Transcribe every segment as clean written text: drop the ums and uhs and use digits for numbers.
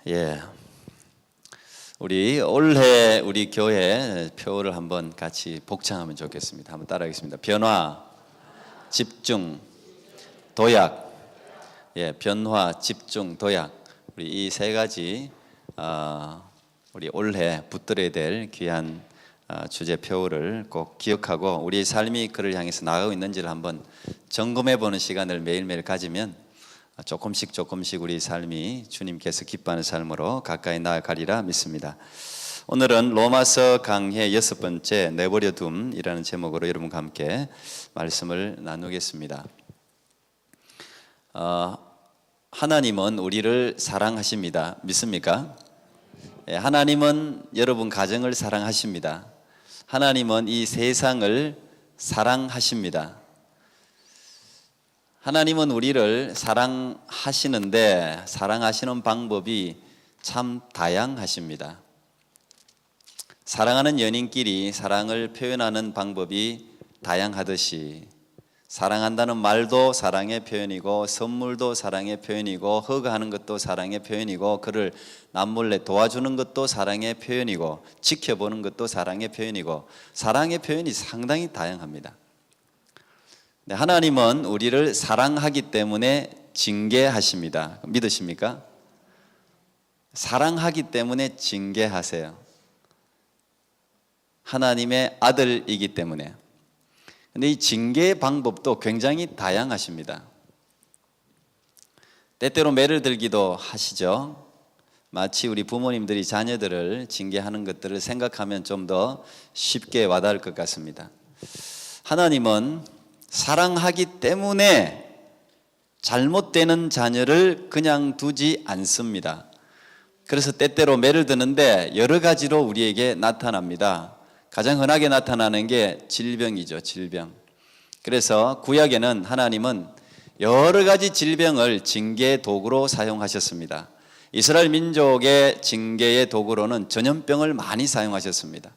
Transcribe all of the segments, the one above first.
예, 우리 올해 우리 교회 표를 한번 같이 복창하면 좋겠습니다. 한번 따라하겠습니다. 변화, 집중, 도약. 예, 변화, 집중, 도약. 우리 이 세 가지 우리 올해 붙들어야 될 귀한 주제 표를 꼭 기억하고 우리의 삶이 그를 향해서 나아가고 있는지를 한번 점검해 보는 시간을 매일매일 가지면 조금씩 우리 삶이 주님께서 기뻐하는 삶으로 가까이 나아가리라 믿습니다. 오늘은 로마서 강해 6번째 내버려둠이라는 제목으로 여러분과 함께 말씀을 나누겠습니다. 하나님은 우리를 사랑하십니다. 믿습니까? 하나님은 여러분 가정을 사랑하십니다. 하나님은 이 세상을 사랑하십니다. 하나님은 우리를 사랑하시는데 사랑하시는 방법이 참 다양하십니다. 사랑하는 연인끼리 사랑을 표현하는 방법이 다양하듯이 사랑한다는 말도 사랑의 표현이고 선물도 사랑의 표현이고 허가하는 것도 사랑의 표현이고 그를 남몰래 도와주는 것도 사랑의 표현이고 지켜보는 것도 사랑의 표현이고 사랑의 표현이 상당히 다양합니다. 하나님은 우리를 사랑하기 때문에 징계하십니다. 믿으십니까? 사랑하기 때문에 징계하세요. 하나님의 아들이기 때문에. 근데 이 징계의 방법도 굉장히 다양하십니다. 때때로 매를 들기도 하시죠. 마치 우리 부모님들이 자녀들을 징계하는 것들을 생각하면 좀 더 쉽게 와닿을 것 같습니다. 하나님은 사랑하기 때문에 잘못되는 자녀를 그냥 두지 않습니다. 그래서 때때로 매를 드는데 여러 가지로 우리에게 나타납니다. 가장 흔하게 나타나는 게 질병이죠. 질병. 그래서 구약에는 하나님은 여러 가지 질병을 징계의 도구로 사용하셨습니다. 이스라엘 민족의 징계의 도구로는 전염병을 많이 사용하셨습니다.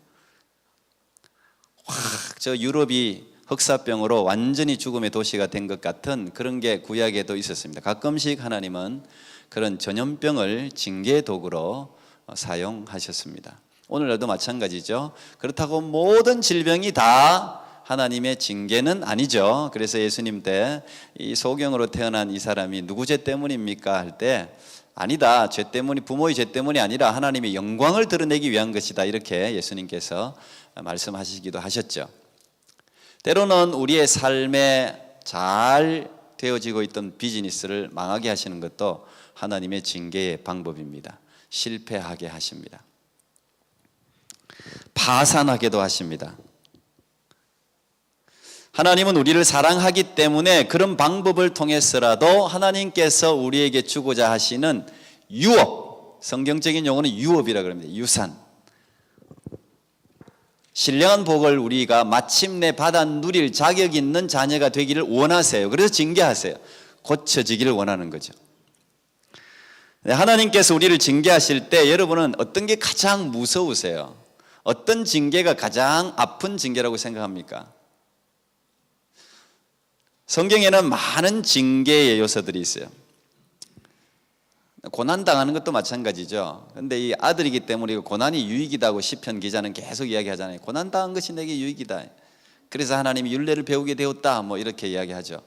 저 유럽이 흑사병으로 완전히 죽음의 도시가 된 것 같은 그런 게 구약에도 있었습니다. 가끔씩 하나님은 그런 전염병을 징계의 도구로 사용하셨습니다. 오늘날도 마찬가지죠. 그렇다고 모든 질병이 다 하나님의 징계는 아니죠. 그래서 예수님 때 이 소경으로 태어난 이 사람이 누구 죄 때문입니까? 할 때 아니다. 죄 때문이 부모의 죄 때문이 아니라 하나님의 영광을 드러내기 위한 것이다. 이렇게 예수님께서 말씀하시기도 하셨죠. 때로는 우리의 삶에 잘 되어지고 있던 비즈니스를 망하게 하시는 것도 하나님의 징계의 방법입니다. 실패하게 하십니다. 파산하게도 하십니다. 하나님은 우리를 사랑하기 때문에 그런 방법을 통해서라도 하나님께서 우리에게 주고자 하시는 유업, 성경적인 용어는 유업이라고 합니다. 유산. 신령한 복을 우리가 마침내 받아 누릴 자격 있는 자녀가 되기를 원하세요. 그래서 징계하세요. 고쳐지기를 원하는 거죠. 하나님께서 우리를 징계하실 때 여러분은 어떤 게 가장 무서우세요? 어떤 징계가 가장 아픈 징계라고 생각합니까? 성경에는 많은 징계의 요소들이 있어요. 고난당하는 것도 마찬가지죠. 그런데 이 아들이기 때문에 고난이 유익이다고 시편 기자는 계속 이야기하잖아요. 고난당한 것이 내게 유익이다. 그래서 하나님이 율례를 배우게 되었다. 뭐 이렇게 이야기하죠.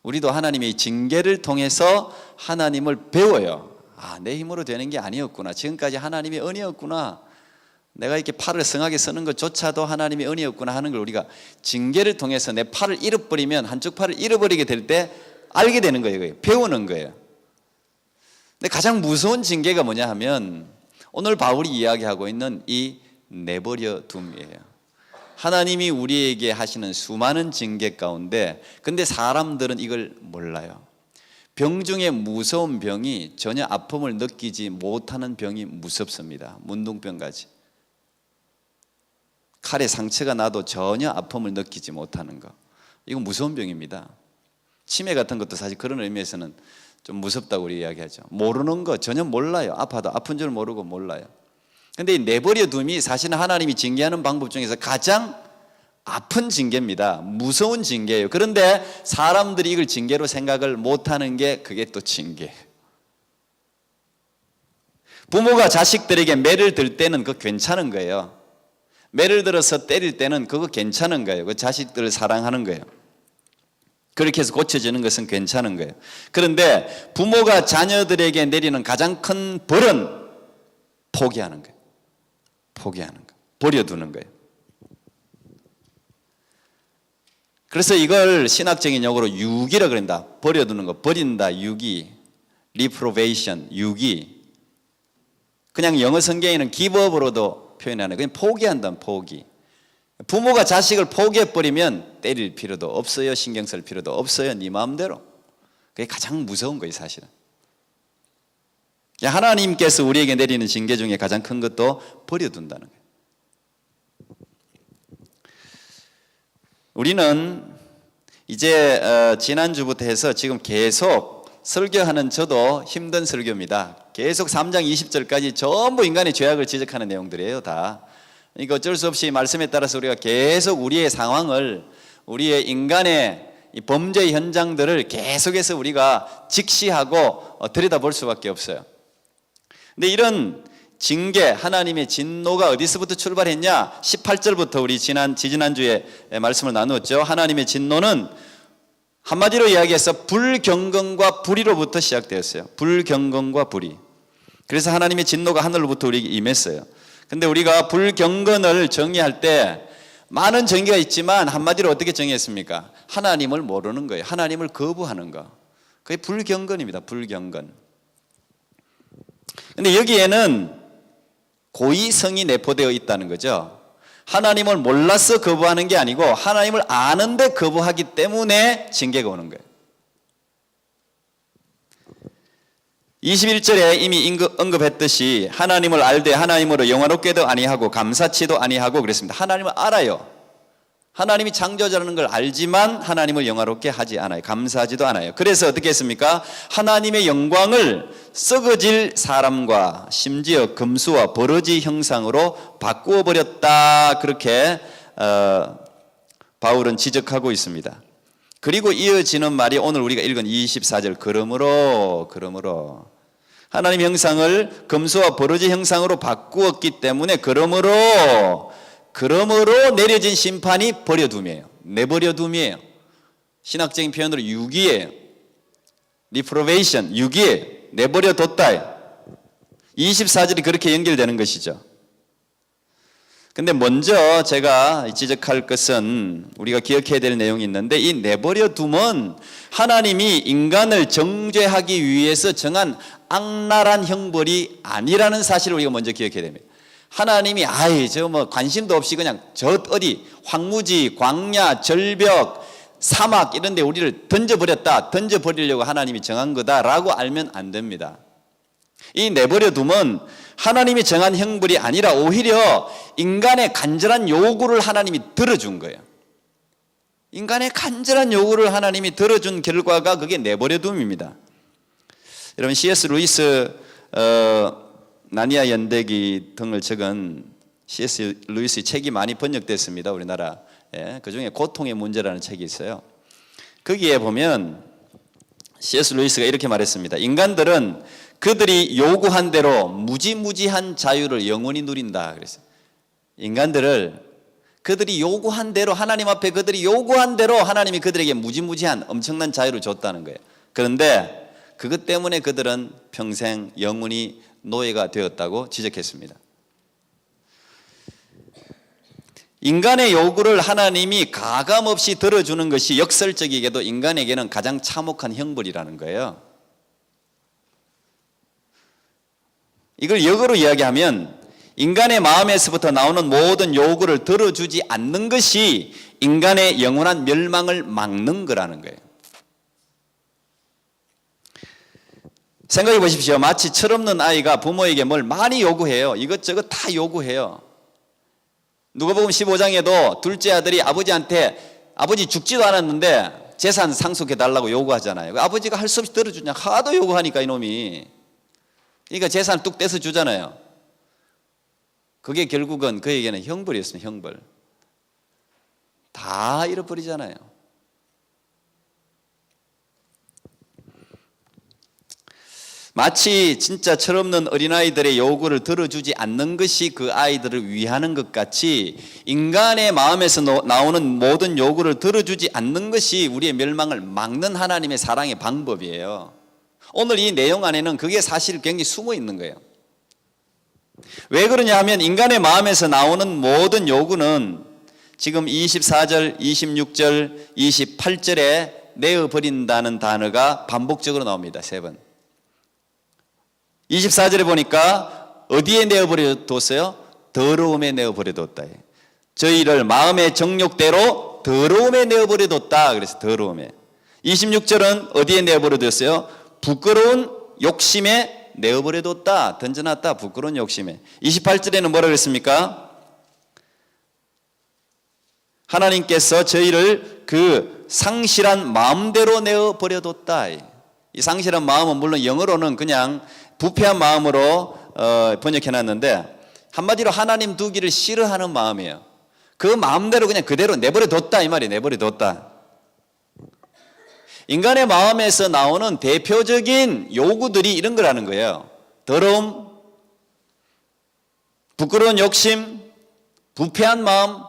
우리도 하나님의 징계를 통해서 하나님을 배워요. 내 힘으로 되는 게 아니었구나. 지금까지 하나님의 은혜였구나. 내가 이렇게 팔을 성하게 쓰는 것조차도 하나님의 은혜였구나 하는 걸 우리가 징계를 통해서 내 팔을 잃어버리면 한쪽 팔을 잃어버리게 될 때 알게 되는 거예요. 배우는 거예요. 근데 가장 무서운 징계가 뭐냐 하면 오늘 바울이 이야기하고 있는 이 내버려 둠이에요. 하나님이 우리에게 하시는 수많은 징계 가운데 근데 사람들은 이걸 몰라요. 병 중에 무서운 병이 전혀 아픔을 느끼지 못하는 병이 무섭습니다. 문둥병까지. 칼에 상처가 나도 전혀 아픔을 느끼지 못하는 거. 이건 무서운 병입니다. 치매 같은 것도 사실 그런 의미에서는 좀 무섭다고 우리 이야기하죠. 모르는 거 전혀 몰라요. 아파도 아픈 줄 모르고 몰라요. 근데 이 내버려 둠이 사실은 하나님이 징계하는 방법 중에서 가장 아픈 징계입니다. 무서운 징계예요. 그런데 사람들이 이걸 징계로 생각을 못하는 게 그게 또 징계예요. 부모가 자식들에게 매를 들 때는 그거 괜찮은 거예요. 매를 들어서 때릴 때는 그거 괜찮은 거예요. 그 자식들을 사랑하는 거예요. 그렇게 해서 고쳐지는 것은 괜찮은 거예요. 그런데 부모가 자녀들에게 내리는 가장 큰 벌은 포기하는 거예요. 포기하는 거예요. 버려두는 거예요. 그래서 이걸 신학적인 용어로 유기라 그런다. 버려두는 거, 버린다, 유기, reprobation, 유기. 그냥 영어 성경에는 give up으로도 표현하는 그냥 포기한다는 포기. 부모가 자식을 포기해버리면 때릴 필요도 없어요. 신경 쓸 필요도 없어요. 네 마음대로. 그게 가장 무서운 거예요, 사실은. 하나님께서 우리에게 내리는 징계 중에 가장 큰 것도 버려둔다는 거예요. 우리는 이제 지난주부터 해서 지금 계속 설교하는 저도 힘든 설교입니다. 계속 3장 20절까지 전부 인간의 죄악을 지적하는 내용들이에요, 다. 그러니까 어쩔 수 없이 말씀에 따라서 우리가 계속 우리의 상황을, 우리의 인간의 이 범죄 현장들을 계속해서 우리가 직시하고 들여다볼 수밖에 없어요. 근데 이런 징계, 하나님의 진노가 어디서부터 출발했냐? 18절부터 우리 지지난주에 말씀을 나누었죠. 하나님의 진노는 한마디로 이야기해서 불경건과 불의로부터 시작되었어요. 불경건과 불의. 그래서 하나님의 진노가 하늘로부터 우리에게 임했어요. 근데 우리가 불경건을 정의할 때 많은 정의가 있지만 한마디로 어떻게 정의했습니까? 하나님을 모르는 거예요. 하나님을 거부하는 거. 그게 불경건입니다. 불경건. 근데 여기에는 고의성이 내포되어 있다는 거죠. 하나님을 몰라서 거부하는 게 아니고 하나님을 아는데 거부하기 때문에 징계가 오는 거예요. 21절에 이미 언급했듯이 하나님을 알되 하나님으로 영화롭게도 아니하고 감사치도 아니하고 그랬습니다. 하나님을 알아요. 하나님이 창조자라는 걸 알지만 하나님을 영화롭게 하지 않아요. 감사하지도 않아요. 그래서 어떻게 했습니까? 하나님의 영광을 썩어질 사람과 심지어 금수와 버러지 형상으로 바꾸어 버렸다. 그렇게 바울은 지적하고 있습니다. 그리고 이어지는 말이 오늘 우리가 읽은 24절 그러므로 하나님의 형상을 금수와 버러지 형상으로 바꾸었기 때문에 그러므로 내려진 심판이 버려둠이에요. 내버려둠이에요. 신학적인 표현으로 유기예요. reprobation, 유기예요. 내버려뒀다. 24절이 그렇게 연결되는 것이죠. 근데 먼저 제가 지적할 것은 우리가 기억해야 될 내용이 있는데 이 내버려둠은 하나님이 인간을 정죄하기 위해서 정한 악랄한 형벌이 아니라는 사실을 우리가 먼저 기억해야 됩니다. 하나님이 관심도 없이 그냥 저 어디 황무지, 광야, 절벽, 사막 이런 데 우리를 던져버리려고 하나님이 정한 거다라고 알면 안 됩니다. 이 내버려둠은 하나님이 정한 형벌이 아니라 오히려 인간의 간절한 요구를 하나님이 들어준 거예요. 인간의 간절한 요구를 하나님이 들어준 결과가 그게 내버려둠입니다. 여러분 C.S. 루이스 나니아 연대기 등을 적은 C.S. 루이스의 책이 많이 번역됐습니다. 우리나라. 그중에 고통의 문제라는 책이 있어요. 거기에 보면 C.S. 루이스가 이렇게 말했습니다. 인간들은 그들이 요구한 대로 무지무지한 자유를 영원히 누린다 그랬어요. 인간들을 그들이 요구한 대로 하나님 앞에 그들이 요구한 대로 하나님이 그들에게 무지무지한 엄청난 자유를 줬다는 거예요. 그런데 그것 때문에 그들은 평생 영원히 노예가 되었다고 지적했습니다. 인간의 요구를 하나님이 가감없이 들어주는 것이 역설적이게도 인간에게는 가장 참혹한 형벌이라는 거예요. 이걸 역으로 이야기하면 인간의 마음에서부터 나오는 모든 요구를 들어주지 않는 것이 인간의 영원한 멸망을 막는 거라는 거예요. 생각해 보십시오. 마치 철없는 아이가 부모에게 뭘 많이 요구해요. 이것저것 다 요구해요. 누가복음 15장에도 둘째 아들이 아버지한테 아버지 죽지도 않았는데 재산 상속해 달라고 요구하잖아요. 아버지가 할 수 없이 들어주냐. 하도 요구하니까 이놈이. 그러니까 재산을 뚝 떼서 주잖아요. 그게 결국은 그에게는 형벌이었습니다. 형벌. 다 잃어버리잖아요. 마치 진짜 철없는 어린아이들의 요구를 들어주지 않는 것이 그 아이들을 위하는 것 같이 인간의 마음에서 나오는 모든 요구를 들어주지 않는 것이 우리의 멸망을 막는 하나님의 사랑의 방법이에요. 오늘 이 내용 안에는 그게 사실 굉장히 숨어 있는 거예요. 왜 그러냐 하면 인간의 마음에서 나오는 모든 요구는 지금 24절, 26절, 28절에 내어버린다는 단어가 반복적으로 나옵니다. 3번. 24절에 보니까 어디에 내어버려뒀어요? 더러움에 내어버려뒀다. 저희를 마음의 정욕대로 더러움에 내어버려뒀다. 그래서 더러움에. 26절은 어디에 내어버려뒀어요? 부끄러운 욕심에 내어버려뒀다. 던져놨다. 부끄러운 욕심에. 28절에는 뭐라 그랬습니까? 하나님께서 저희를 그 상실한 마음대로 내어버려뒀다. 이 상실한 마음은 물론 영어로는 그냥 부패한 마음으로 번역해놨는데 한마디로 하나님 두기를 싫어하는 마음이에요. 그 마음대로 그냥 그대로 내버려뒀다 이 말이에요. 내버려뒀다. 인간의 마음에서 나오는 대표적인 요구들이 이런 거라는 거예요. 더러움, 부끄러운 욕심, 부패한 마음.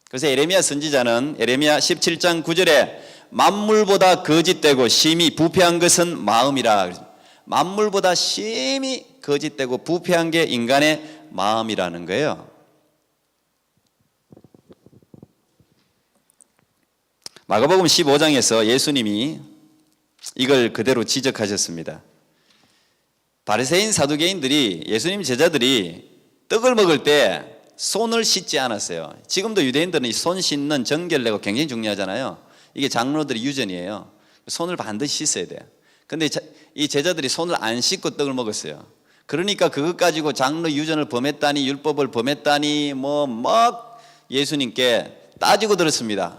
그래서 에레미야 선지자는 에레미야 17장 9절에 만물보다 거짓되고 심히 부패한 것은 마음이라. 만물보다 심히 거짓되고 부패한 게 인간의 마음이라는 거예요. 마가복음 15장에서 예수님이 이걸 그대로 지적하셨습니다. 바리새인 사두개인들이 예수님 제자들이 떡을 먹을 때 손을 씻지 않았어요. 지금도 유대인들은 이 손 씻는 정결례가 굉장히 중요하잖아요. 이게 장로들의 유전이에요. 손을 반드시 씻어야 돼요. 근데 이 제자들이 손을 안 씻고 떡을 먹었어요. 그러니까 그것 가지고 장로 유전을 범했다니 율법을 범했다니 막 예수님께 따지고 들었습니다.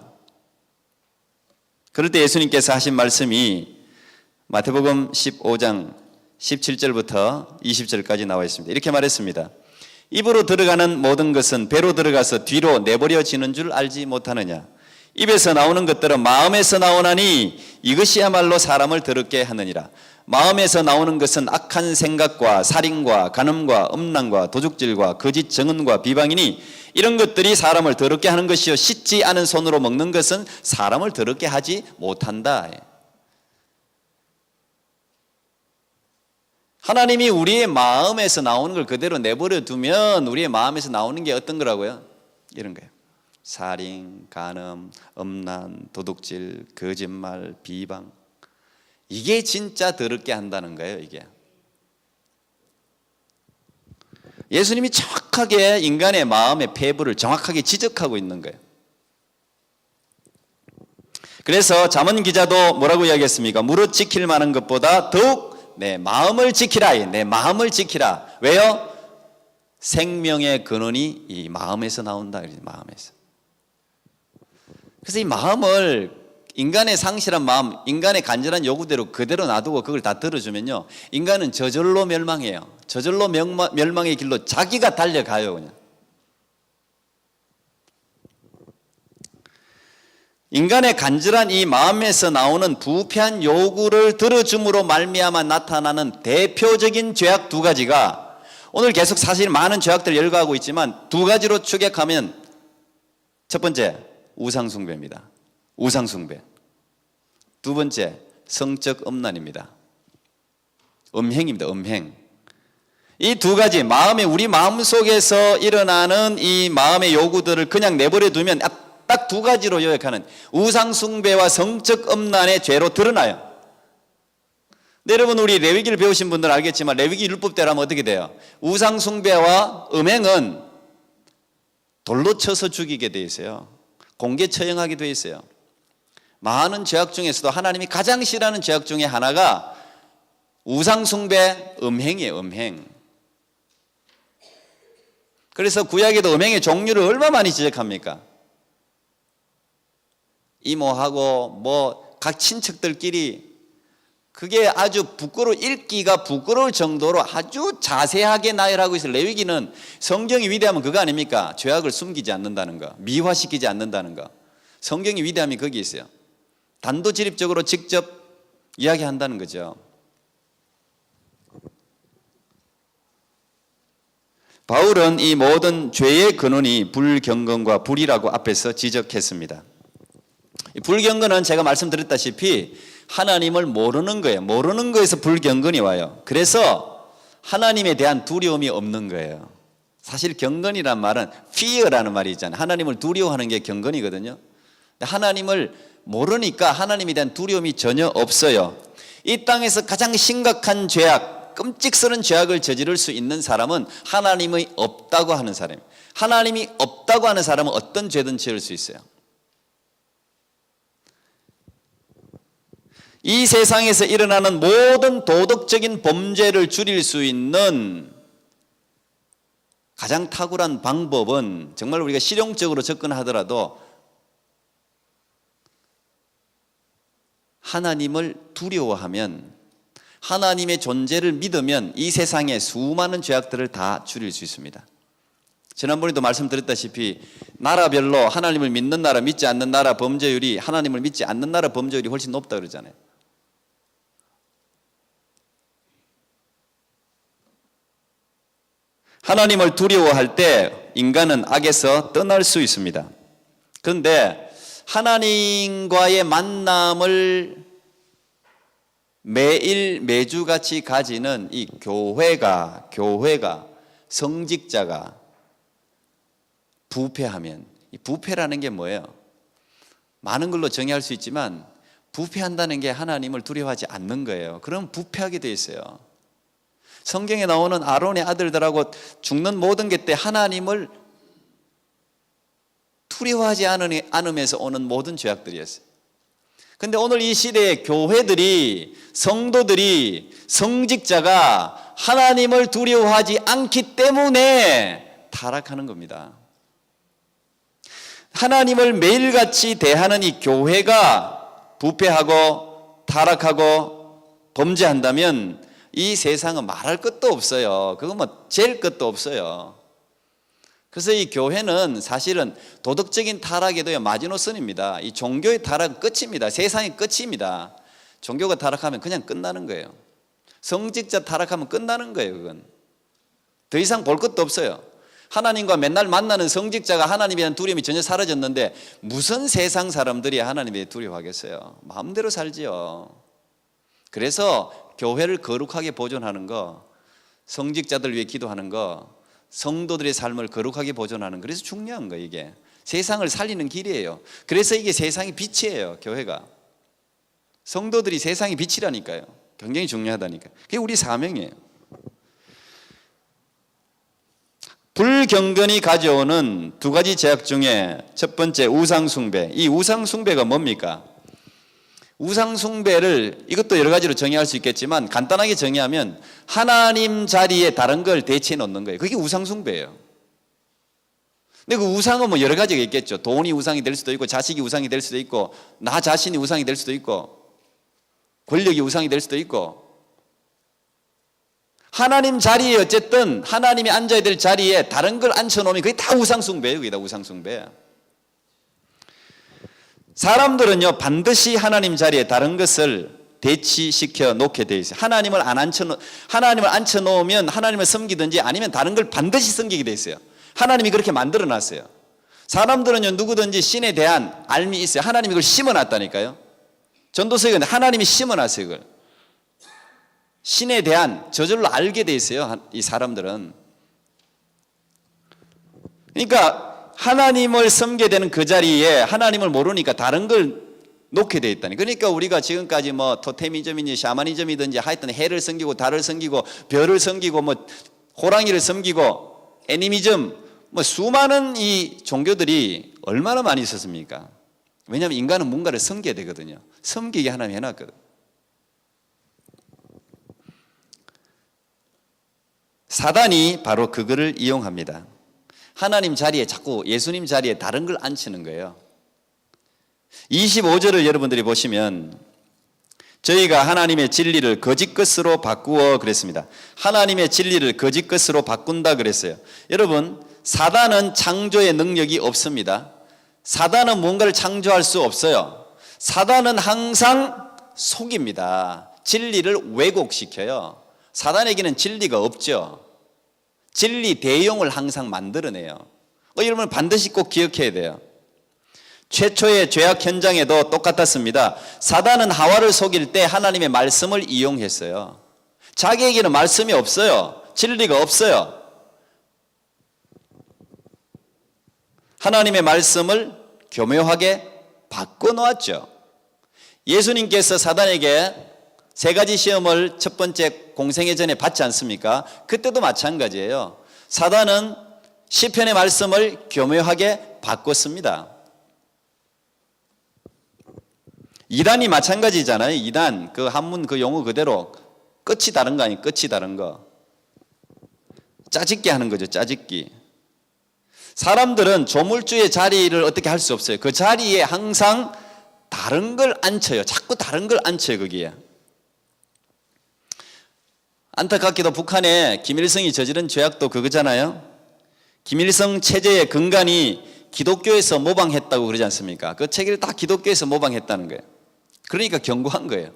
그럴 때 예수님께서 하신 말씀이 마태복음 15장 17절부터 20절까지 나와 있습니다. 이렇게 말했습니다. 입으로 들어가는 모든 것은 배로 들어가서 뒤로 내버려지는 줄 알지 못하느냐. 입에서 나오는 것들은 마음에서 나오나니 이것이야말로 사람을 더럽게 하느니라. 마음에서 나오는 것은 악한 생각과 살인과 간음과 음란과 도둑질과 거짓 증언과 비방이니 이런 것들이 사람을 더럽게 하는 것이요 씻지 않은 손으로 먹는 것은 사람을 더럽게 하지 못한다. 하나님이 우리의 마음에서 나오는 걸 그대로 내버려 두면 우리의 마음에서 나오는 게 어떤 거라고요? 이런 거예요. 살인, 간음, 음란, 도둑질, 거짓말, 비방. 이게 진짜 더럽게 한다는 거예요, 이게. 예수님이 정확하게 인간의 마음의 폐부를 정확하게 지적하고 있는 거예요. 그래서 잠언 기자도 뭐라고 이야기했습니까? 무릇 지킬 만한 것보다 더욱 내 마음을 지키라. 내 마음을 지키라. 왜요? 생명의 근원이 이 마음에서 나온다. 마음에서. 그래서 이 마음을 인간의 상실한 마음, 인간의 간절한 요구대로 그대로 놔두고 그걸 다 들어주면요, 인간은 저절로 멸망해요. 저절로 멸망의 길로 자기가 달려가요. 그냥. 인간의 간절한 이 마음에서 나오는 부패한 요구를 들어줌으로 말미암아 나타나는 대표적인 죄악 2가지가 오늘 계속 사실 많은 죄악들을 열거하고 있지만 2가지로 추격하면 첫 번째 우상숭배입니다. 우상숭배. 2번째 성적 음란입니다. 음행입니다. 음행. 이 2가지 우리 마음 속에서 일어나는 이 마음의 요구들을 그냥 내버려 두면 딱 2가지로 요약하는 우상숭배와 성적 음란의 죄로 드러나요. 근데 여러분 우리 레위기를 배우신 분들은 알겠지만 레위기 율법대로 하면 어떻게 돼요? 우상숭배와 음행은 돌로 쳐서 죽이게 돼 있어요. 공개 처형하게 돼 있어요. 많은 죄악 중에서도 하나님이 가장 싫어하는 죄악 중에 하나가 우상숭배, 음행이에요. 음행. 그래서 구약에도 음행의 종류를 얼마나 많이 지적합니까? 이모하고 각 친척들끼리 그게 아주 읽기가 부끄러울 정도로 아주 자세하게 나열하고 있어요. 레위기는 성경이 위대하면 그거 아닙니까? 죄악을 숨기지 않는다는 거, 미화시키지 않는다는 거. 성경이 위대함이 거기 있어요. 단도직입적으로 직접 이야기한다는 거죠. 바울은 이 모든 죄의 근원이 불경건과 불이라고 앞에서 지적했습니다. 이 불경건은 제가 말씀드렸다시피 하나님을 모르는 거예요. 모르는 거에서 불경건이 와요. 그래서 하나님에 대한 두려움이 없는 거예요. 사실 경건이란 말은 fear라는 말이 있잖아요. 하나님을 두려워하는 게 경건이거든요. 하나님을 모르니까 하나님에 대한 두려움이 전혀 없어요. 이 땅에서 가장 심각한 죄악, 끔찍스러운 죄악을 저지를 수 있는 사람은 하나님이 없다고 하는 사람이에요. 하나님이 없다고 하는 사람은 어떤 죄든 지을 수 있어요. 이 세상에서 일어나는 모든 도덕적인 범죄를 줄일 수 있는 가장 탁월한 방법은 정말 우리가 실용적으로 접근하더라도 하나님을 두려워하면, 하나님의 존재를 믿으면 이 세상의 수많은 죄악들을 다 줄일 수 있습니다. 지난번에도 말씀드렸다시피 나라별로 하나님을 믿는 나라, 믿지 않는 나라 범죄율이, 하나님을 믿지 않는 나라 범죄율이 훨씬 높다 그러잖아요. 하나님을 두려워할 때 인간은 악에서 떠날 수 있습니다. 그런데 하나님과의 만남을 매일 매주같이 가지는 이 교회가 성직자가 부패하면, 이 부패라는 게 뭐예요? 많은 걸로 정의할 수 있지만 부패한다는 게 하나님을 두려워하지 않는 거예요. 그럼 부패하게 돼 있어요. 성경에 나오는 아론의 아들들하고 죽는 모든 게 때 하나님을 두려워하지 않으면서 오는 모든 죄악들이었어요. 그런데 오늘 이 시대의 교회들이, 성도들이, 성직자가 하나님을 두려워하지 않기 때문에 타락하는 겁니다. 하나님을 매일같이 대하는 이 교회가 부패하고 타락하고 범죄한다면 이 세상은 말할 것도 없어요. 그거 뭐 잴 것도 없어요. 그래서 이 교회는 사실은 도덕적인 타락에도 마지노선입니다. 이 종교의 타락은 끝입니다. 세상의 끝입니다. 종교가 타락하면 그냥 끝나는 거예요. 성직자 타락하면 끝나는 거예요. 그건 더 이상 볼 것도 없어요. 하나님과 맨날 만나는 성직자가 하나님에 대한 두려움이 전혀 사라졌는데 무슨 세상 사람들이 하나님에 대해 두려워하겠어요? 마음대로 살지요. 그래서 교회를 거룩하게 보존하는 거, 성직자들 위해 기도하는 거, 성도들의 삶을 거룩하게 보존하는 거, 그래서 중요한 거. 이게 세상을 살리는 길이에요. 그래서 이게 세상의 빛이에요. 교회가, 성도들이 세상의 빛이라니까요. 굉장히 중요하다니까요. 그게 우리 사명이에요. 불경건이 가져오는 두 가지 죄악 중에 첫 번째, 우상숭배. 이 우상숭배가 뭡니까? 우상숭배를, 이것도 여러 가지로 정의할 수 있겠지만 간단하게 정의하면 하나님 자리에 다른 걸 대체해 놓는 거예요. 그게 우상숭배예요. 근데 그 우상은 뭐 여러 가지가 있겠죠. 돈이 우상이 될 수도 있고, 자식이 우상이 될 수도 있고, 나 자신이 우상이 될 수도 있고, 권력이 우상이 될 수도 있고. 하나님 자리에, 어쨌든 하나님이 앉아야 될 자리에 다른 걸 앉혀놓으면 그게 다 우상숭배예요. 그게 다 우상숭배야. 사람들은요, 반드시 하나님 자리에 다른 것을 대치시켜 놓게 돼 있어요. 하나님을 앉혀놓으면 하나님을 섬기든지 아니면 다른 걸 반드시 섬기게 돼 있어요. 하나님이 그렇게 만들어 놨어요. 사람들은요, 누구든지 신에 대한 알미 있어요. 하나님이 그걸 심어 놨다니까요. 전도서에 하나님이 심어 놨어요. 그걸 신에 대한 저절로 알게 돼 있어요. 이 사람들은. 그러니까 하나님을 섬게 되는 그 자리에 하나님을 모르니까 다른 걸 놓게 돼 있다니. 그러니까 우리가 지금까지 뭐 토테미즘이니 샤머니즘이든지 하여튼 해를 섬기고 달을 섬기고 별을 섬기고 뭐 호랑이를 섬기고 애니미즘, 뭐 수많은 이 종교들이 얼마나 많이 있었습니까? 왜냐하면 인간은 뭔가를 섬겨야 되거든요. 섬기게 하나님이 해놨거든. 사단이 바로 그거를 이용합니다. 하나님 자리에, 자꾸 예수님 자리에 다른 걸 앉히는 거예요. 25절을 여러분들이 보시면 저희가 하나님의 진리를 거짓 것으로 바꾸어 그랬습니다. 하나님의 진리를 거짓 것으로 바꾼다 그랬어요. 여러분, 사단은 창조의 능력이 없습니다. 사단은 뭔가를 창조할 수 없어요. 사단은 항상 속입니다. 진리를 왜곡시켜요. 사단에게는 진리가 없죠. 진리 대용을 항상 만들어내요. 여러분 반드시 꼭 기억해야 돼요. 최초의 죄악 현장에도 똑같았습니다. 사단은 하와를 속일 때 하나님의 말씀을 이용했어요. 자기에게는 말씀이 없어요. 진리가 없어요. 하나님의 말씀을 교묘하게 바꿔놓았죠. 예수님께서 사단에게 세 가지 시험을 첫 번째 공생애 전에 받지 않습니까? 그때도 마찬가지예요. 사단은 시편의 말씀을 교묘하게 바꿨습니다. 이단이 마찬가지잖아요. 이단, 그 한문 그 용어 그대로 끝이 다른 거 아니에요? 끝이 다른 거. 짜집기 하는 거죠. 짜집기. 사람들은 조물주의 자리를 어떻게 할 수 없어요. 그 자리에 항상 다른 걸 앉혀요. 자꾸 다른 걸 앉혀요. 거기에. 안타깝게도 북한에 김일성이 저지른 죄악도 그거잖아요. 김일성 체제의 근간이 기독교에서 모방했다고 그러지 않습니까? 그 체계를 다 기독교에서 모방했다는 거예요. 그러니까 경고한 거예요.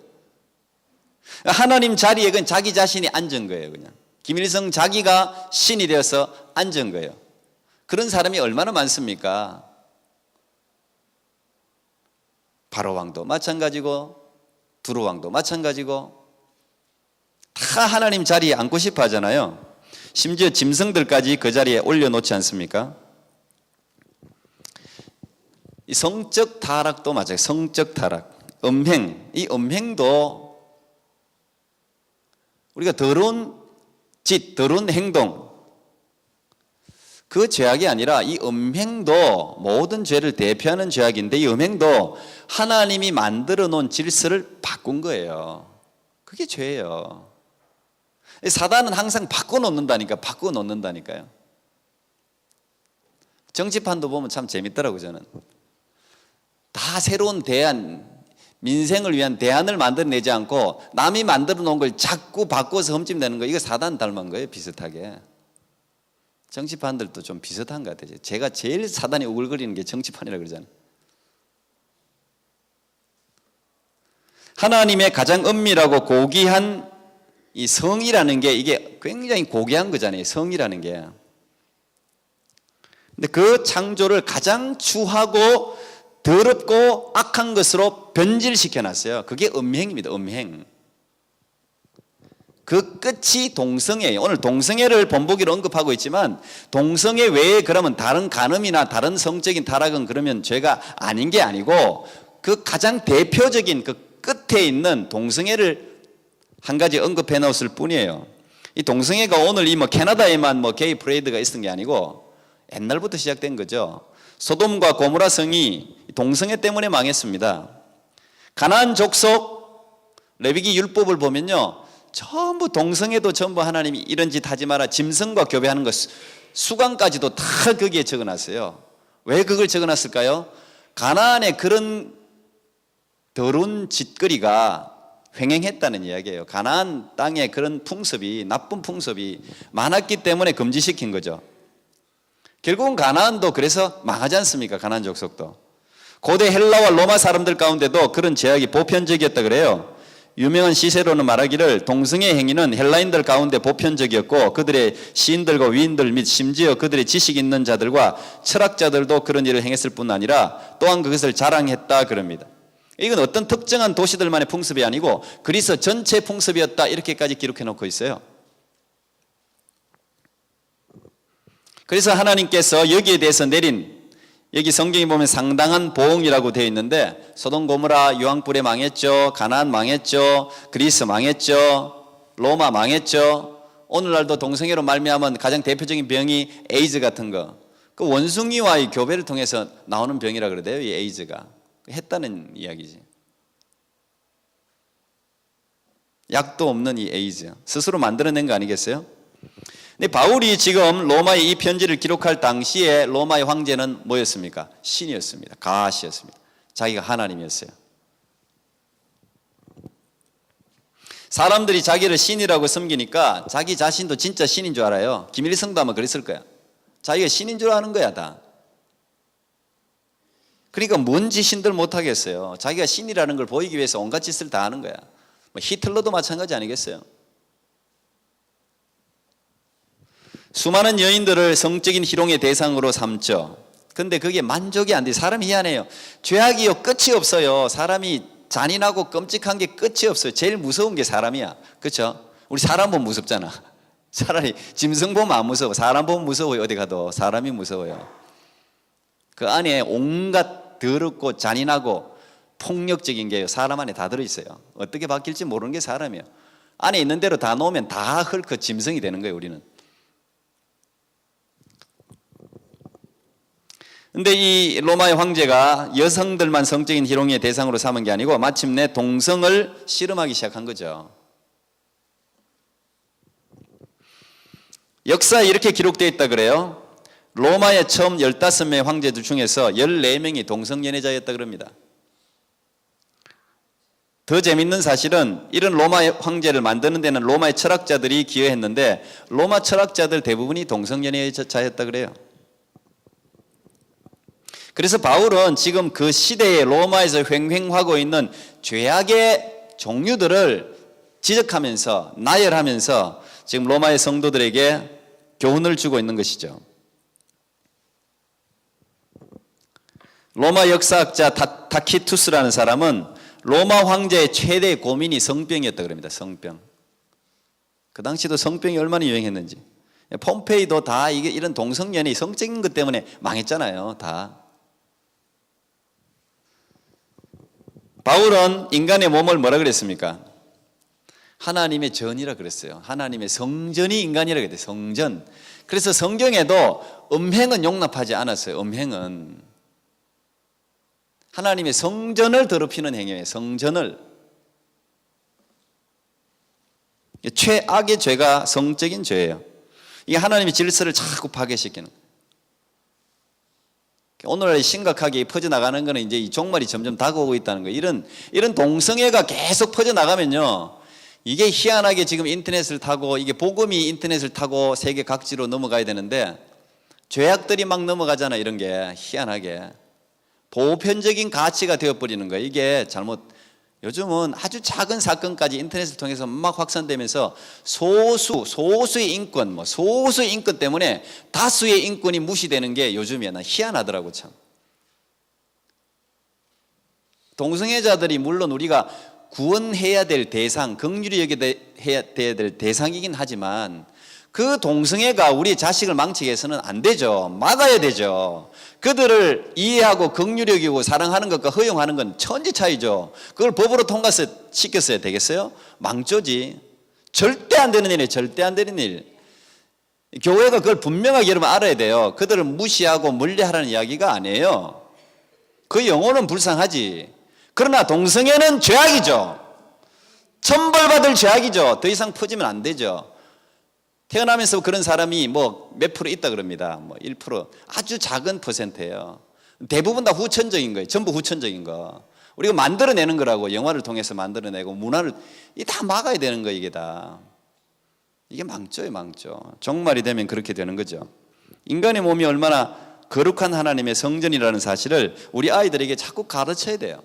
하나님 자리에 그냥 자기 자신이 앉은 거예요. 그냥 김일성 자기가 신이 되어서 앉은 거예요. 그런 사람이 얼마나 많습니까? 바로왕도 마찬가지고 두루왕도 마찬가지고 다 하나님 자리에 앉고 싶어 하잖아요. 심지어 짐승들까지 그 자리에 올려놓지 않습니까? 이 성적 타락도 맞아요. 성적 타락. 음행. 이 음행도 우리가 더러운 짓, 더러운 행동, 그 죄악이 아니라 이 음행도 모든 죄를 대표하는 죄악인데 이 음행도 하나님이 만들어 놓은 질서를 바꾼 거예요. 그게 죄예요. 사단은 항상 바꿔놓는다니까요. 정치판도 보면 참 재밌더라고요. 저는 다 새로운 대안, 민생을 위한 대안을 만들어내지 않고 남이 만들어 놓은 걸 자꾸 바꿔서 흠집내는 거, 이거 사단 닮은 거예요. 비슷하게. 정치판들도 좀 비슷한 것 같아요. 제가 제일 사단이 우글거리는 게 정치판이라고 그러잖아요. 하나님의 가장 은밀하고 고귀한 이 성이라는 게 이게 굉장히 고귀한 거잖아요. 성이라는 게. 근데 그 창조를 가장 추하고 더럽고 악한 것으로 변질시켜 놨어요. 그게 음행입니다. 음행. 그 끝이 동성애예요. 오늘 동성애를 본보기로 언급하고 있지만 동성애 외에 그러면 다른 간음이나 다른 성적인 타락은 그러면 죄가 아닌 게 아니고 그 가장 대표적인 그 끝에 있는 동성애를 한 가지 언급해 놓았을 뿐이에요. 이 동성애가 오늘 이 캐나다에만 게이 프레이드가 있었던 게 아니고 옛날부터 시작된 거죠. 소돔과 고모라 성이 동성애 때문에 망했습니다. 가나안 족속 레위기 율법을 보면요, 전부 동성애도 전부 하나님이 이런 짓 하지 마라, 짐승과 교배하는 것, 수강까지도 다 거기에 적어놨어요. 왜 그걸 적어놨을까요? 가나안에 그런 더러운 짓거리가 횡행했다는 이야기예요. 가나안 땅에 그런 풍습이, 나쁜 풍습이 많았기 때문에 금지시킨 거죠. 결국은 가나안도 그래서 망하지 않습니까? 가나안 족속도. 고대 헬라와 로마 사람들 가운데도 그런 제약이 보편적이었다 그래요. 유명한 시세로는 말하기를 동성애 행위는 헬라인들 가운데 보편적이었고 그들의 시인들과 위인들 및 심지어 그들의 지식 있는 자들과 철학자들도 그런 일을 행했을 뿐 아니라 또한 그것을 자랑했다 그럽니다. 이건 어떤 특정한 도시들만의 풍습이 아니고 그리스 전체 풍습이었다, 이렇게까지 기록해 놓고 있어요. 그래서 하나님께서 여기에 대해서 내린, 여기 성경에 보면 상당한 보응이라고 되어 있는데 소돔 고모라 유황불에 망했죠. 가나안 망했죠. 그리스 망했죠. 로마 망했죠. 오늘날도 동성애로 말미암은 가장 대표적인 병이 에이즈 같은 거, 그 원숭이와의 교배를 통해서 나오는 병이라 그러대요. 이 에이즈가 했다는 이야기지. 약도 없는 이 에이즈 스스로 만들어낸 거 아니겠어요? 근데 바울이 지금 로마의 이 편지를 기록할 당시에 로마의 황제는 뭐였습니까? 신이었습니다. 가시였습니다. 자기가 하나님이었어요. 사람들이 자기를 신이라고 섬기니까 자기 자신도 진짜 신인 줄 알아요. 김일성도 아마 그랬을 거야. 자기가 신인 줄 아는 거야 다. 그러니까 뭔지 신들 못하겠어요. 자기가 신이라는 걸 보이기 위해서 온갖 짓을 다 하는 거야. 히틀러도 마찬가지 아니겠어요? 수많은 여인들을 성적인 희롱의 대상으로 삼죠. 근데 그게 만족이 안 돼. 사람이 희한해요. 죄악이요 끝이 없어요. 사람이 잔인하고 끔찍한 게 끝이 없어요. 제일 무서운 게 사람이야. 그렇죠? 우리 사람 보면 무섭잖아. 차라리 짐승 보면 안 무서워. 사람 보면 무서워요. 어디 가도 사람이 무서워요. 그 안에 온갖 더럽고 잔인하고 폭력적인 게 사람 안에 다 들어있어요. 어떻게 바뀔지 모르는 게 사람이에요. 안에 있는 대로 다 놓으면 다 헐크 짐승이 되는 거예요. 우리는. 근데 이 로마의 황제가 여성들만 성적인 희롱의 대상으로 삼은 게 아니고 마침내 동성을 씨름하기 시작한 거죠. 역사에 이렇게 기록되어 있다 그래요. 로마의 처음 15명의 황제들 중에서 14명이 동성 연애자였다 그럽니다. 더 재밌는 사실은 이런 로마의 황제를 만드는 데는 로마의 철학자들이 기여했는데 로마 철학자들 대부분이 동성 연애자였다 그래요. 그래서 바울은 지금 그 시대에 로마에서 횡행하고 있는 죄악의 종류들을 지적하면서 나열하면서 지금 로마의 성도들에게 교훈을 주고 있는 것이죠. 로마 역사학자 타키투스라는 사람은 로마 황제의 최대 고민이 성병이었다 그럽니다. 성병. 그 당시도 성병이 얼마나 유행했는지. 폼페이도 다 이런 동성연애 성적인 것 때문에 망했잖아요. 다. 바울은 인간의 몸을 뭐라 그랬습니까? 하나님의 전이라 그랬어요. 하나님의 성전이 인간이라 그랬어요. 성전. 그래서 성경에도 음행은 용납하지 않았어요. 음행은 하나님의 성전을 더럽히는 행위예요. 성전을. 최악의 죄가 성적인 죄예요. 이게 하나님의 질서를 자꾸 파괴시키는 거예요. 오늘날 심각하게 퍼져나가는 거는 이제 이 종말이 점점 다가오고 있다는 거예요. 이런 동성애가 계속 퍼져나가면요. 이게 희한하게 지금 인터넷을 타고 이게 복음이 인터넷을 타고 세계 각지로 넘어가야 되는데 죄악들이 막 넘어가잖아. 이런 게 희한하게. 보편적인 가치가 되어버리는 거예요. 이게 잘못. 요즘은 아주 작은 사건까지 인터넷을 통해서 막 확산되면서 소수의 인권, 소수의 인권 때문에 다수의 인권이 무시되는 게 요즘이야. 나 희한하더라고 참. 동성애자들이 물론 우리가 구원해야 될 대상, 긍휼히 여겨야 될 대상이긴 하지만 그 동성애가 우리의 자식을 망치게 해서는 안 되죠. 막아야 되죠. 그들을 이해하고 긍휼히 여기고 사랑하는 것과 허용하는 건 천지 차이죠. 그걸 법으로 통과시켰어야 되겠어요? 망조지. 절대 안 되는 일이에요. 절대 안 되는 일. 교회가 그걸 분명하게 여러분 알아야 돼요. 그들을 무시하고 멀리하라는 이야기가 아니에요. 그 영혼은 불쌍하지. 그러나 동성애는 죄악이죠. 천벌받을 죄악이죠. 더 이상 퍼지면 안 되죠. 태어나면서 그런 사람이 몇 프로 있다 그럽니다. 1%. 아주 작은 퍼센트예요. 대부분 다 후천적인 거예요. 전부 후천적인 거. 우리가 만들어내는 거라고. 영화를 통해서 만들어내고 문화를 다 막아야 되는 거예요. 이게 다. 이게 망조예요. 망조. 종말이 되면 그렇게 되는 거죠. 인간의 몸이 얼마나 거룩한 하나님의 성전이라는 사실을 우리 아이들에게 자꾸 가르쳐야 돼요.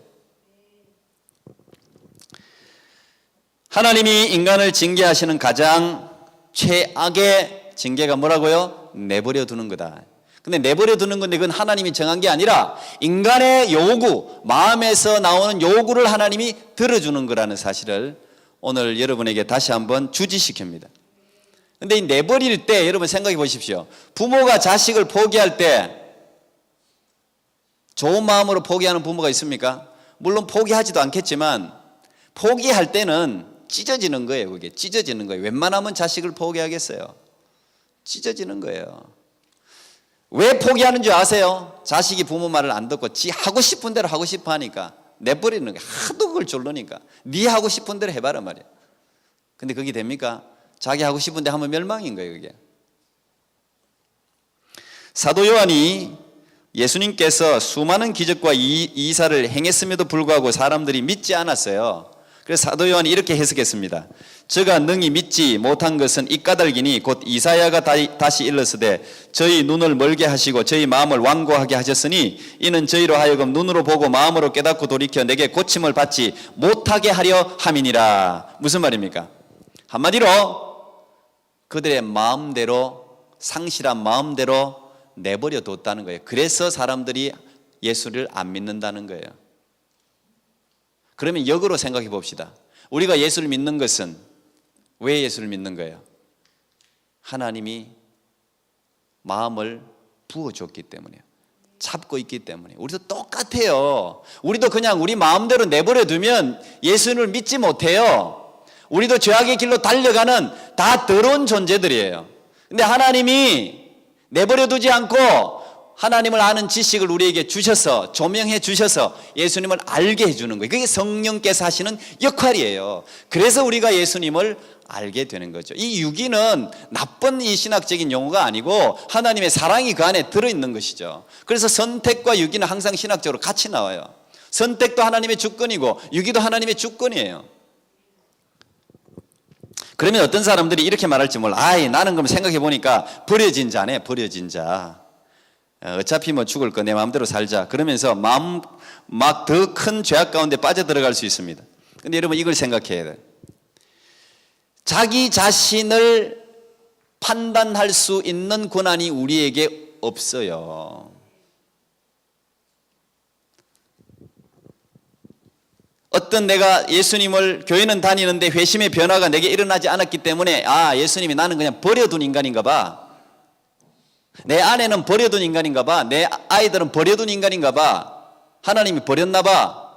하나님이 인간을 징계하시는 가장 최악의 징계가 뭐라고요? 내버려 두는 거다. 근데 내버려 두는 건데 그건 하나님이 정한 게 아니라 인간의 요구, 마음에서 나오는 요구를 하나님이 들어주는 거라는 사실을 오늘 여러분에게 다시 한번 주지시킵니다. 근데 이 내버릴 때 여러분 생각해 보십시오. 부모가 자식을 포기할 때 좋은 마음으로 포기하는 부모가 있습니까? 물론 포기하지도 않겠지만 포기할 때는 찢어지는 거예요. 그게 찢어지는 거예요. 웬만하면 자식을 포기하겠어요. 찢어지는 거예요. 왜 포기하는 줄 아세요? 자식이 부모 말을 안 듣고 지 하고 싶은 대로 하고 싶어 하니까 내버리는 거예요. 하도 그걸 졸르니까 네 하고 싶은 대로 해봐라 말이야. 근데 그게 됩니까? 자기 하고 싶은 데 하면 멸망인 거예요. 그게. 사도 요한이 예수님께서 수많은 기적과 이사를 행했음에도 불구하고 사람들이 믿지 않았어요. 그래서 사도 요한이 이렇게 해석했습니다. 저가 능히 믿지 못한 것은 이 까닭이니 곧 이사야가 다시 일렀으되 저희 눈을 멀게 하시고 저희 마음을 완고하게 하셨으니 이는 저희로 하여금 눈으로 보고 마음으로 깨닫고 돌이켜 내게 고침을 받지 못하게 하려 함이니라. 무슨 말입니까? 한마디로 그들의 마음대로 상실한 마음대로 내버려 뒀다는 거예요. 그래서 사람들이 예수를 안 믿는다는 거예요. 그러면 역으로 생각해 봅시다. 우리가 예수를 믿는 것은 왜 예수를 믿는 거예요? 하나님이 마음을 부어줬기 때문이에요. 잡고 있기 때문에. 우리도 똑같아요. 우리도 그냥 우리 마음대로 내버려 두면 예수를 믿지 못해요. 우리도 죄악의 길로 달려가는 다 더러운 존재들이에요. 근데 하나님이 내버려 두지 않고 하나님을 아는 지식을 우리에게 주셔서 조명해 주셔서 예수님을 알게 해주는 거예요. 그게 성령께서 하시는 역할이에요. 그래서 우리가 예수님을 알게 되는 거죠. 이 유기는 나쁜 이 신학적인 용어가 아니고 하나님의 사랑이 그 안에 들어있는 것이죠. 그래서 선택과 유기는 항상 신학적으로 같이 나와요. 선택도 하나님의 주권이고 유기도 하나님의 주권이에요. 그러면 어떤 사람들이 이렇게 말할지 몰라. 나는 그럼 생각해 보니까 버려진 자네, 버려진 자. 어차피 뭐 죽을 거 내 마음대로 살자. 그러면서 마음 막 더 큰 죄악 가운데 빠져들어갈 수 있습니다. 근데 여러분 이걸 생각해야 돼요. 자기 자신을 판단할 수 있는 권한이 우리에게 없어요. 어떤 내가 예수님을 교회는 다니는데 회심의 변화가 내게 일어나지 않았기 때문에 예수님이 나는 그냥 버려둔 인간인가 봐. 내 아내는 버려둔 인간인가 봐. 내 아이들은 버려둔 인간인가 봐. 하나님이 버렸나 봐.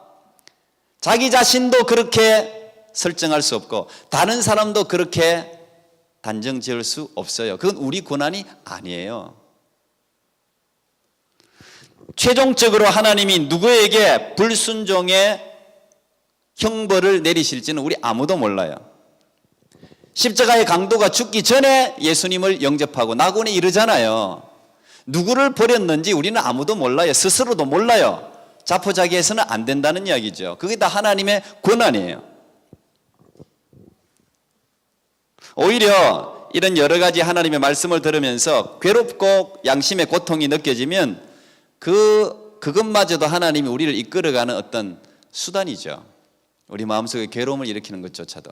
자기 자신도 그렇게 설정할 수 없고 다른 사람도 그렇게 단정 지을 수 없어요. 그건 우리 권한이 아니에요. 최종적으로 하나님이 누구에게 불순종의 형벌을 내리실지는 우리 아무도 몰라요. 십자가의 강도가 죽기 전에 예수님을 영접하고 낙원에 이르잖아요. 누구를 버렸는지 우리는 아무도 몰라요. 스스로도 몰라요. 자포자기해서는 안 된다는 이야기죠. 그게 다 하나님의 권한이에요. 오히려 이런 여러 가지 하나님의 말씀을 들으면서 괴롭고 양심의 고통이 느껴지면 그것마저도 하나님이 우리를 이끌어가는 어떤 수단이죠. 우리 마음속에 괴로움을 일으키는 것조차도.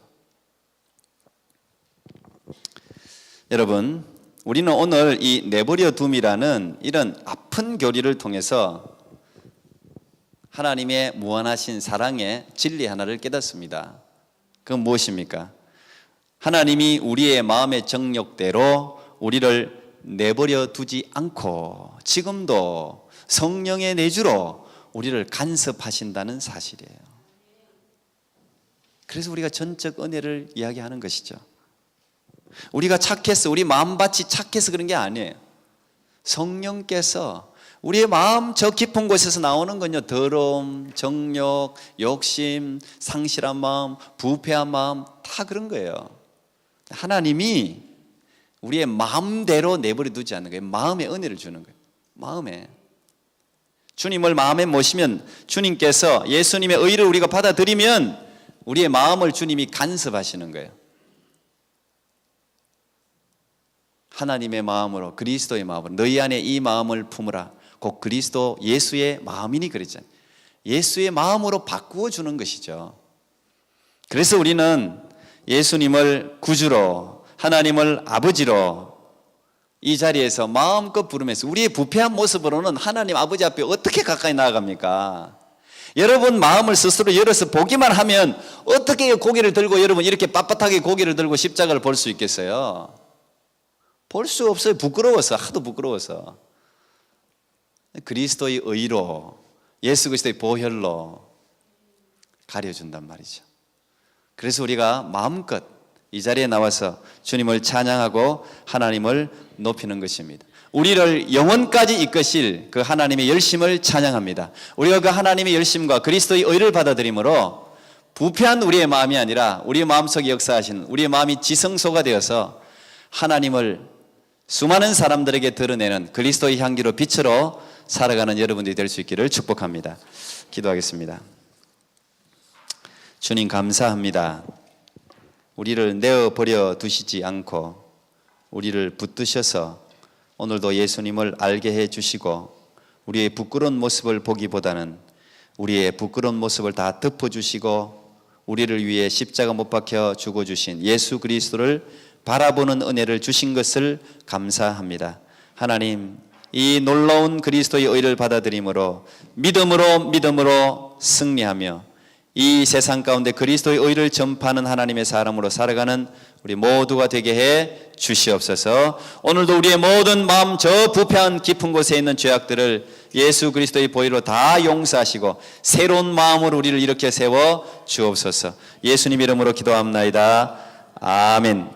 여러분, 우리는 오늘 이 내버려 둠이라는 이런 아픈 교리를 통해서 하나님의 무한하신 사랑의 진리 하나를 깨닫습니다. 그건 무엇입니까? 하나님이 우리의 마음의 정욕대로 우리를 내버려 두지 않고 지금도 성령의 내주로 우리를 간섭하신다는 사실이에요. 그래서 우리가 전적 은혜를 이야기하는 것이죠. 우리가 착해서 우리 마음밭이 착해서 그런 게 아니에요. 성령께서 우리의 마음 저 깊은 곳에서 나오는 건요, 더러움, 정욕, 욕심, 상실한 마음, 부패한 마음 다 그런 거예요. 하나님이 우리의 마음대로 내버려 두지 않는 거예요. 마음의 은혜를 주는 거예요. 마음에. 주님을 마음에 모시면 주님께서 예수님의 의를 우리가 받아들이면 우리의 마음을 주님이 간섭하시는 거예요. 하나님의 마음으로, 그리스도의 마음으로 너희 안에 이 마음을 품으라. 곧 그리스도 예수의 마음이니 그랬잖아요. 예수의 마음으로 바꾸어 주는 것이죠. 그래서 우리는 예수님을 구주로, 하나님을 아버지로 이 자리에서 마음껏 부르면서 우리의 부패한 모습으로는 하나님 아버지 앞에 어떻게 가까이 나아갑니까? 여러분 마음을 스스로 열어서 보기만 하면 어떻게 고개를 들고 여러분 이렇게 빳빳하게 고개를 들고 십자가를 볼 수 있겠어요? 볼 수 없어요. 부끄러워서, 하도 부끄러워서. 그리스도의 의로, 예수 그리스도의 보혈로 가려준단 말이죠. 그래서 우리가 마음껏 이 자리에 나와서 주님을 찬양하고 하나님을 높이는 것입니다. 우리를 영원까지 이끄실 그 하나님의 열심을 찬양합니다. 우리가 그 하나님의 열심과 그리스도의 의를 받아들이므로 부패한 우리의 마음이 아니라 우리의 마음속에 역사하신 우리의 마음이 지성소가 되어서 하나님을 수많은 사람들에게 드러내는 그리스도의 향기로 빛으로 살아가는 여러분들이 될 수 있기를 축복합니다. 기도하겠습니다. 주님 감사합니다. 우리를 내어버려 두시지 않고 우리를 붙드셔서 오늘도 예수님을 알게 해주시고 우리의 부끄러운 모습을 보기보다는 우리의 부끄러운 모습을 다 덮어주시고 우리를 위해 십자가 못 박혀 죽어주신 예수 그리스도를 바라보는 은혜를 주신 것을 감사합니다. 하나님, 이 놀라운 그리스도의 의를 받아들임으로 믿음으로 승리하며 이 세상 가운데 그리스도의 의를 전파하는 하나님의 사람으로 살아가는 우리 모두가 되게 해 주시옵소서. 오늘도 우리의 모든 마음 저 부패한 깊은 곳에 있는 죄악들을 예수 그리스도의 보혈로 다 용서하시고 새로운 마음으로 우리를 일으켜 세워 주옵소서. 예수님 이름으로 기도합나이다. 아멘.